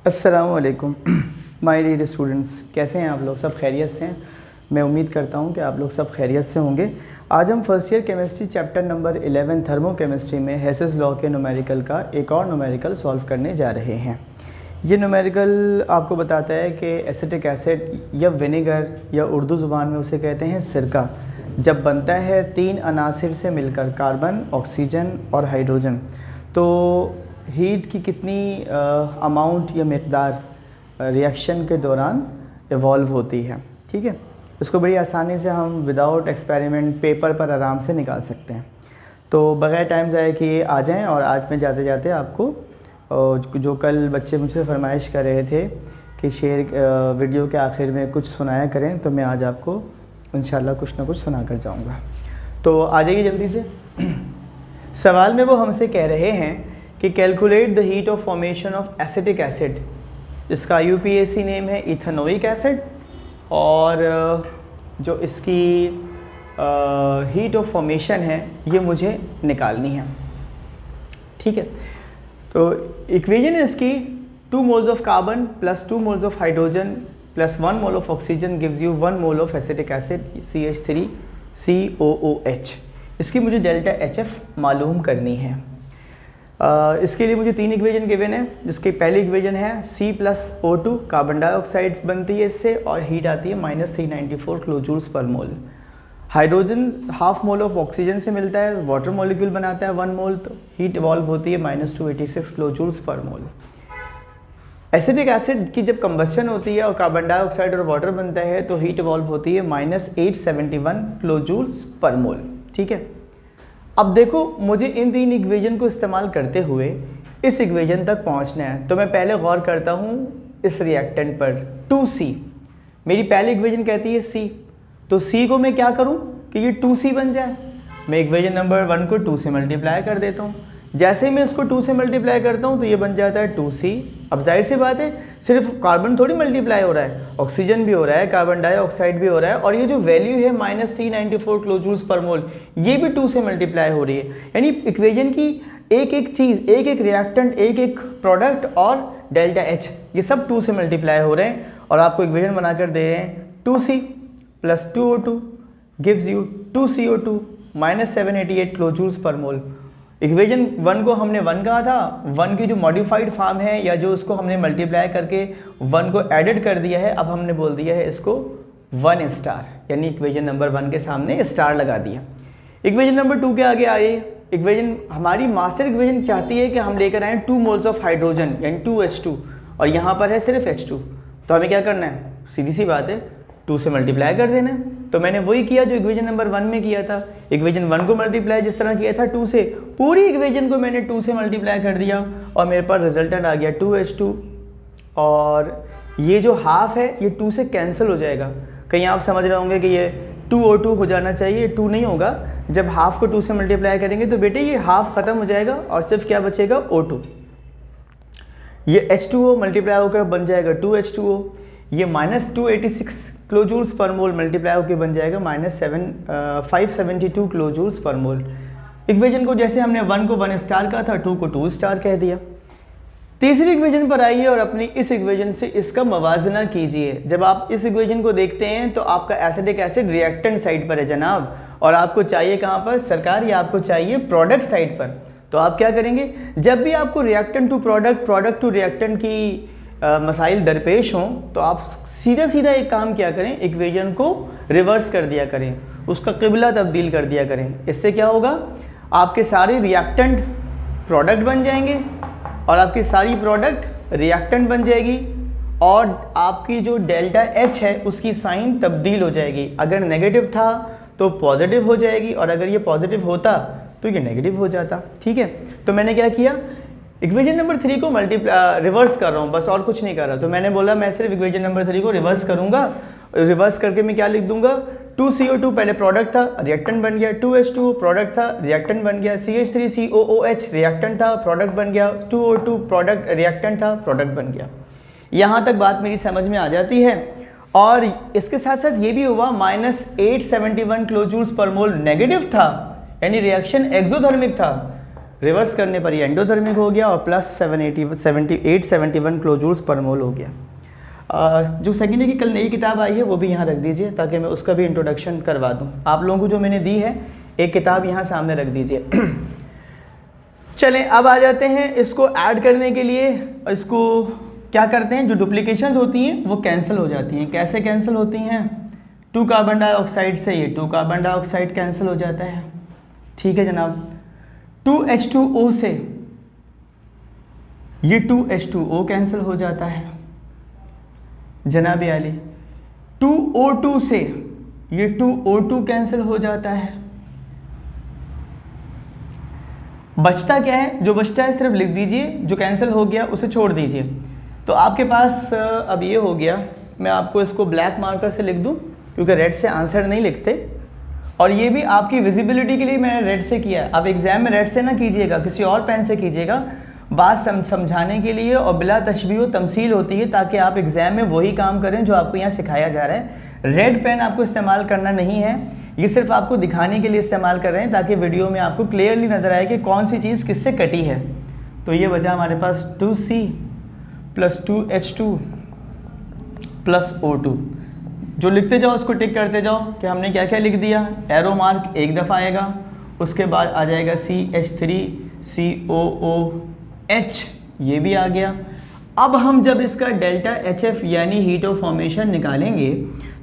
अस्सलामुअलैकुम my dear students, कैसे हैं आप लोग? सब खैरियत से हैं? मैं उम्मीद करता हूं कि आप लोग सब खैरियत से होंगे। आज हम first year chemistry chapter number 11 thermochemistry में हेसेस लॉ के न्यूमेरिकल का एक और न्यूमेरिकल सॉल्व करने जा रहे हैं। ये न्यूमेरिकल आपको बताता है कि एसिटिक एसिड या विनेगर या उर्दू ज़ुबान में उसे कहते हैं सिरका, जब बनता है 3 अनासिर से मिलकर कार्बन, ऑक्सीजन और हाइड्रोजन, तो हीट की कितनी अमाउंट या मकदार रिएक्शन के दौरान इवॉल्व होती है। ठीक है, इसको बड़ी आसानी से हम विदाउट एक्सपेरिमेंट पेपर पर आराम से निकाल सकते हैं। तो बग़ैर टाइम ज़ाया किए आ जाएं। और आज मैं जाते जाते आपको जो कल बच्चे मुझसे फरमाइश कर रहे थे कि शेयर वीडियो के आखिर में कुछ सुनाया करें, तो मैं आज आपको इंशाल्लाह कुछ ना कुछ सुना कर जाऊँगा। तो आ जाइए जल्दी से। सवाल में वो हमसे कह रहे हैं कि calculate the heat of formation of acetic acid, जिसका यूपीएसी नेम है इथेनोइक एसिड, और जो इसकी हीट ऑफ फॉर्मेशन है ये मुझे निकालनी है। ठीक है, तो इक्वेशन है इसकी 2 moles of carbon plus 2 moles of hydrogen plus 1 mole of oxygen gives you 1 mole of acetic acid CH3COOH। इसकी मुझे डेल्टा HF मालूम करनी है। इसके लिए मुझे 3 इक्वेशन गिवन है, जिसकी पहली इक्वेशन है C+O2, कार्बन डाइऑक्साइड बनती है इससे और हीट आती है -394 kilojoules per mole. Hydrogen half mole of oxygen से मिलता है, वाटर मॉलिक्यूल बनाता है 1 मोल, तो हीट इवॉल्व होती है -286 किलोजूल्स पर मोल। एसिटिक एसिड की जब कंबस्शन होती है और कार्बन डाइऑक्साइड और वाटर बनता है तो हीट इवॉल्व होती है -871 किलोजूल्स पर मोल। ठीक है, अब देखो मुझे इन 3 इक्वेशन को इस्तेमाल करते हुए इस इक्वेशन तक पहुंचना है, तो मैं पहले गौर करता हूं इस रिएक्टेंट पर 2C। मेरी पहली इक्वेशन कहती है C, तो C को मैं क्या करूं कि ये 2C बन जाए। मैं इक्वेशन नंबर 1 को 2 से मल्टीप्लाई कर देता हूं। जैसे मैं इसको 2 से मल्टीप्लाई करता हूं तो ये बन जाता है 2C। अब जाहिर सी बात है, सिर्फ कार्बन थोड़ी मल्टीप्लाई हो रहा है, ऑक्सीजन भी हो रहा है, कार्बन डाइऑक्साइड भी हो रहा है, और ये जो वैल्यू है -394 किलोजूल्स पर मोल, ये भी 2 से मल्टीप्लाई हो रही है। यानी इक्वेशन की एक एक चीज़, एक एक रिएक्टेंट, एक एक प्रोडक्ट और डेल्टा H, ये सब 2 से मल्टीप्लाई हो रहे हैं। और आपको इक्वेशन बनाकर दे रहे हैं 2C + 2O2 gives you 2CO2 -788 किलोजूल्स per mole. Equation 1 को हमने 1 कहा था, 1 की जो मॉडिफाइड फॉर्म है या जो उसको हमने मल्टीप्लाई करके 1 को एडेड कर दिया है, अब हमने बोल दिया है इसको 1 स्टार, यानी इक्वेशन नंबर 1 के सामने स्टार लगा दिया। इक्वेशन नंबर 2 के आगे आइए। इक्वेशन हमारी मास्टर इक्वेशन चाहती है कि हम लेकर आएँ 2 मोल्स ऑफ हाइड्रोजन यानी 2H2, और यहाँ पर है सिर्फ H2, तो हमें क्या करना है? सीधी सी बात है, 2 से मल्टीप्लाई कर देना है। तो मैंने वही किया जो इक्वेशन नंबर 1 में किया था। इक्वेशन 1 को मल्टीप्लाई जिस तरह किया था 2 से, पूरी इक्वेशन को मैंने 2 से मल्टीप्लाई कर दिया और मेरे पास रिजल्टेंट आ गया 2H2। और ये जो हाफ है ये 2 से कैंसिल हो जाएगा। कहीं आप समझ रहे होंगे कि ये 2O2 हो जाना चाहिए, 2 नहीं होगा। जब हाफ को 2 से मल्टीप्लाई करेंगे तो बेटे ये हाफ ख़त्म हो जाएगा और सिर्फ क्या बचेगा? O2। ये H2O मल्टीप्लाई होकर बन जाएगा 2H2O। ये -286 किलोजूल्स पर मोल मल्टीप्लाई होकर बन जाएगा -572 किलोजूल्स पर मोल। इक्वेशन को जैसे हमने 1 को 1 स्टार कहा था, 2 को 2 स्टार कह दिया। तीसरी इक्वेशन पर आइए और अपनी इस इक्वेशन से इसका मवाजना कीजिए। जब आप इस इक्वेशन को देखते हैं तो आपका एसिटिक एसिड रिएक्टेंट साइड पर है जनाब, और आपको चाहिए कहाँ पर सरकार? या आपको चाहिए प्रोडक्ट साइड पर। तो आप क्या करेंगे? जब भी आपको reactant to product, product to reactant की मसाइल दरपेश हों तो आप सीधा सीधा एक काम किया करें, इक्वेशन को रिवर्स कर दिया करें, उसका क़िबला तब्दील कर दिया करें। इससे क्या होगा? आपके सारे रिएक्टेंट प्रोडक्ट बन जाएंगे और आपकी सारी प्रोडक्ट रिएक्टेंट बन जाएगी, और आपकी जो डेल्टा H है उसकी साइन तब्दील हो जाएगी। अगर नेगेटिव था तो पॉजिटिव हो जाएगी, और अगर ये पॉजिटिव होता तो ये नेगेटिव हो जाता। ठीक है, तो मैंने क्या किया? इक्वेशन नंबर 3 को रिवर्स कर रहा हूँ, बस और कुछ नहीं कर रहा। तो मैंने बोला मैं सिर्फ इक्वेशन नंबर 3 को रिवर्स करूँगा। रिवर्स करके मैं क्या लिख दूंगा? 2CO2 पहले प्रोडक्ट था, रिएक्टेंट बन गया, 2H2 प्रोडक्ट था, रिएक्टेंट बन गया, CH3COOH रिएक्टेंट था, प्रोडक्ट बन गया, 2O2 प्रोडक्ट रिएक्टेंट था, प्रोडक्ट बन गया। यहाँ तक बात मेरी समझ में आ जाती है। और इसके साथ साथ ये भी हुआ -871 किलोजूल्स पर मोल नेगेटिव था, यानी रिएक्शन एक्सोथर्मिक था। रिवर्स करने पर ये एंडोथर्मिक हो गया और प्लस 871 किलोजूल्स पर मोल हो गया। जो सेकेंड की कल नई किताब आई है वो भी यहाँ रख दीजिए ताकि मैं उसका भी इंट्रोडक्शन करवा दूँ आप लोगों को। जो मैंने दी है एक किताब यहाँ सामने रख दीजिए। चलें अब आ जाते हैं इसको ऐड करने के लिए। इसको क्या करते हैं, जो डुप्लीकेशंस होती हैं वो कैंसिल हो जाती हैं। कैसे कैंसिल होती हैं, 2 कार्बन डाइऑक्साइड से ये 2 कार्बन डाइऑक्साइड कैंसिल हो जाता है, ठीक है जनाब। 2H2O से ये 2H2O कैंसिल हो जाता है जनाब आली। 2O2 से ये 2O2 कैंसिल हो जाता है। बचता क्या है, जो बचता है सिर्फ लिख दीजिए, जो कैंसिल हो गया उसे छोड़ दीजिए। तो आपके पास अब ये हो गया, मैं आपको इसको ब्लैक मार्कर से लिख दूं क्योंकि रेड से आंसर नहीं लिखते, और ये भी आपकी विजिबिलिटी के लिए मैंने रेड से किया है। अब एग्जाम में रेड से ना कीजिएगा, किसी और पेन से कीजिएगा, बात समझाने के लिए और बिला तशबीह व तमसील होती है ताकि आप एग्जाम में वही काम करें जो आपको यहाँ सिखाया जा रहा है। रेड पेन आपको इस्तेमाल करना नहीं है, ये सिर्फ आपको दिखाने के लिए इस्तेमाल कर रहे हैं ताकि वीडियो में आपको क्लियरली नज़र आए कि कौन सी चीज़ किससे कटी है। तो ये बचा हमारे पास 2C plus 2H2 plus O2। जो लिखते जाओ उसको टिक करते जाओ कि हमने क्या क्या लिख दिया। एरो मार्क एक दफ़ा आएगा, उसके बाद आ जाएगा CH3COOH, ये भी आ गया। अब हम जब इसका डेल्टा HF यानी हीट ऑफ फॉर्मेशन निकालेंगे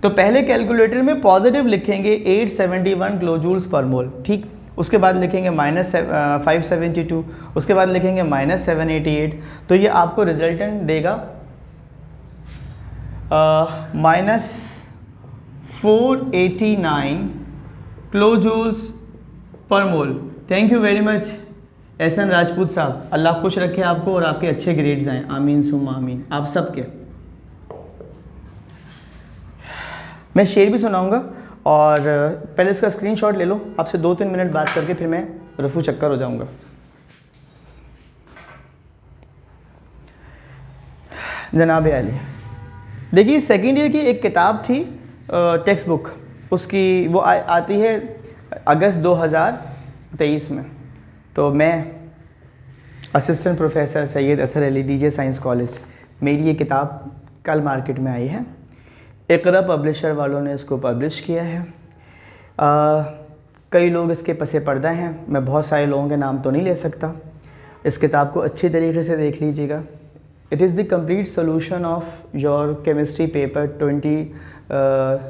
तो पहले कैलकुलेटर में पॉजिटिव लिखेंगे 871 किलोजूल्स पर मोल, ठीक। उसके बाद लिखेंगे -572, उसके बाद लिखेंगे -788। तो ये आपको रिजल्टेंट देगा -489 kilojoules per mole. Thank you very much Ehsan Rajput साहब, अल्लाह खुश रखे आपको और आपके अच्छे ग्रेड्स आएँ, आमीन सुम्मा आमीन आप सबके। मैं शेर भी सुनाऊंगा और पहले इसका स्क्रीनशॉट ले लो, आपसे 2-3 मिनट बात करके फिर मैं रफू चक्कर हो जाऊंगा। जनाब आली, देखिए सेकेंड ईयर की एक किताब थी टेक्स्ट बुक, उसकी वो आती है अगस्त 2023 में। तो मैं assistant professor Syed Athar Ali DJ science college, मेरी ये किताब कल मार्केट में आई है। इकरा पब्लिशर वालों ने इसको पब्लिश किया है। कई लोग इसके पसे पर्दा हैं, मैं बहुत सारे लोगों के नाम तो नहीं ले सकता। इस किताब को अच्छी तरीके से देख लीजिएगा। It is the complete solution of your chemistry paper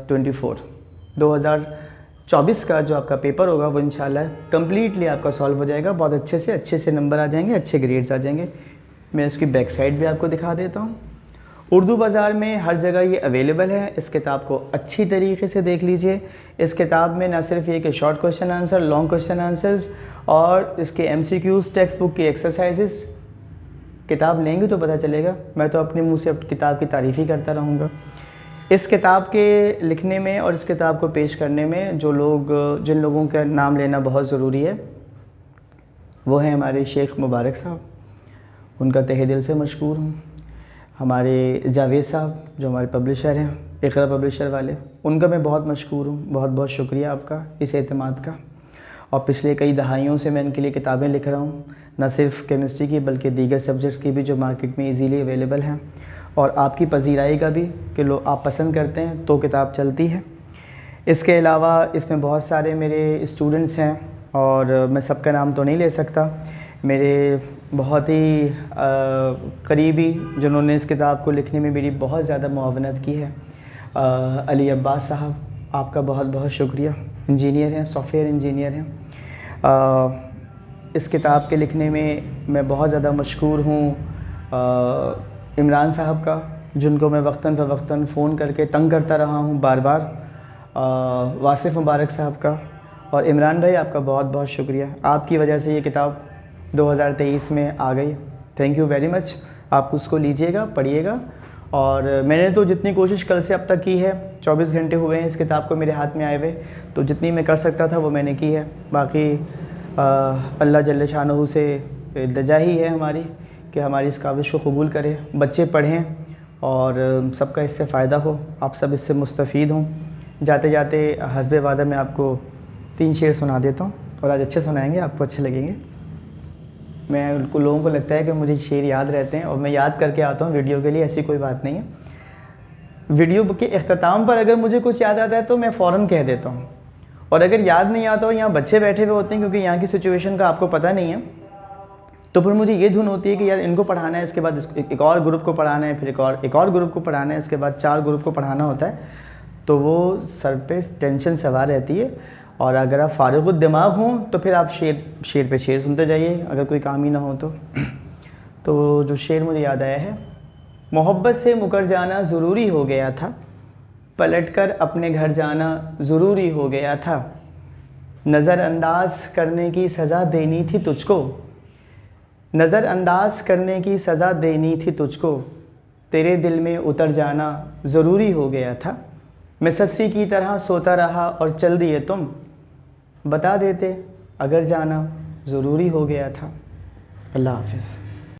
2024 का जो आपका पेपर होगा वो इंशाल्लाह कम्प्लीटली आपका सॉल्व हो जाएगा। बहुत अच्छे से नंबर आ जाएंगे, अच्छे ग्रेड्स आ जाएंगे। मैं इसकी बैक साइड भी आपको दिखा देता हूँ। उर्दू बाज़ार में हर जगह ये अवेलेबल है। इस किताब को अच्छी तरीके से देख लीजिए। इस किताब में ना सिर्फ ये कि short question answer, long question answers और इसके MCQs, टेक्स्ट बुक की एक्सरसाइजेस, किताब लेंगे तो पता चलेगा। मैं तो अपने मुंह से किताब की तारीफ़ ही करता रहूँगा। इस किताब के लिखने में और इस किताब को पेश करने में जिन लोगों का नाम लेना बहुत ज़रूरी है वो है हमारे शेख मुबारक साहब, उनका तहे दिल से मशकूर हूँ। हमारे जावेद साहब जो हमारे पब्लिशर हैं, इकरा पब्लिशर वाले, उनका मैं बहुत मशकूर हूँ। बहुत बहुत शुक्रिया आपका इस एतमाद का। और पिछले कई दहाइयों से मैं इनके लिए किताबें लिख रहा हूँ, न सिर्फ केमिस्ट्री की बल्कि दीगर सब्जेक्ट्स की भी जो मार्केट में इजीली अवेलेबल हैं। और आपकी पजीराई का भी कि आप पसंद करते हैं तो किताब चलती है। इसके अलावा इसमें बहुत सारे मेरे स्टूडेंट्स हैं और मैं सबका नाम तो नहीं ले सकता। मेरे बहुत ही करीबी जिन्होंने इस किताब को लिखने में मेरी बहुत ज़्यादा मुआवनत की है, अली अब्बास साहब, आपका बहुत बहुत शुक्रिया। इंजीनियर हैं, सॉफ्टवेयर इंजीनियर हैं। इस किताब के लिखने में मैं बहुत ज़्यादा मशकूर हूँ इमरान साहब का, जिनको मैं वक्तन फ़वक्तन फ़ोन करके तंग करता रहा हूँ बार बार। वासिफ़ मुबारक साहब का और इमरान भाई, आपका बहुत बहुत शुक्रिया। आपकी वजह से ये किताब 2023 में आ गई। Thank you very much. आप उसको लीजिएगा, पढ़िएगा। और मैंने तो जितनी कोशिश कल से अब तक की है, 24 घंटे हुए हैं इस किताब को मेरे हाथ में आए हुए, तो जितनी मैं कर सकता था वो मैंने की है। बाकी अल्लाह जल्ल शानहू से इल्तिजा ही है हमारी कि हमारी इस काविश को कबूल करे, बच्चे पढ़ें और सबका इससे फ़ायदा हो, आप सब इससे मुस्तफ़ीद हों। जाते जाते हस्बे वादा मैं आपको 3 शेर सुना देता हूँ और आज अच्छे सुनाएंगे, आपको अच्छे लगेंगे। मैं लोगों को लगता है कि मुझे शेर याद रहते हैं और मैं याद करके आता हूँ वीडियो के लिए, ऐसी कोई बात नहीं है। वीडियो के इख्तिताम पर अगर मुझे कुछ याद आता है तो मैं फ़ौरन कह देता हूँ, और अगर याद नहीं आता और यहाँ बच्चे बैठे हुए होते हैं क्योंकि यहाँ की सिचुएशन का आपको पता नहीं है, तो फिर मुझे ये धुन होती है कि यार इनको पढ़ाना है, इसके बाद एक और ग्रुप को पढ़ाना है, फिर एक और ग्रुप को पढ़ाना है, इसके बाद 4 ग्रुप को पढ़ाना होता है, तो वो सर पे टेंशन सवार रहती है। और अगर आप फारिग़ुद दिमाग हों तो फिर आप शेर पे शेर सुनते जाइए, अगर कोई काम ही ना हो तो जो शेर मुझे याद आया है, मोहब्बत से मुकर जाना ज़रूरी हो गया था, पलटकर अपने घर जाना ज़रूरी हो गया था, नज़रअंदाज करने की सज़ा देनी थी तुझको, नज़रअंदाज करने की सज़ा देनी थी तुझको, तेरे दिल में उतर जाना ज़रूरी हो गया था, मैं सस्सी की तरह सोता रहा और चल दिए तुम, बता देते अगर जाना ज़रूरी हो गया था। अल्लाह हाफ़िज़।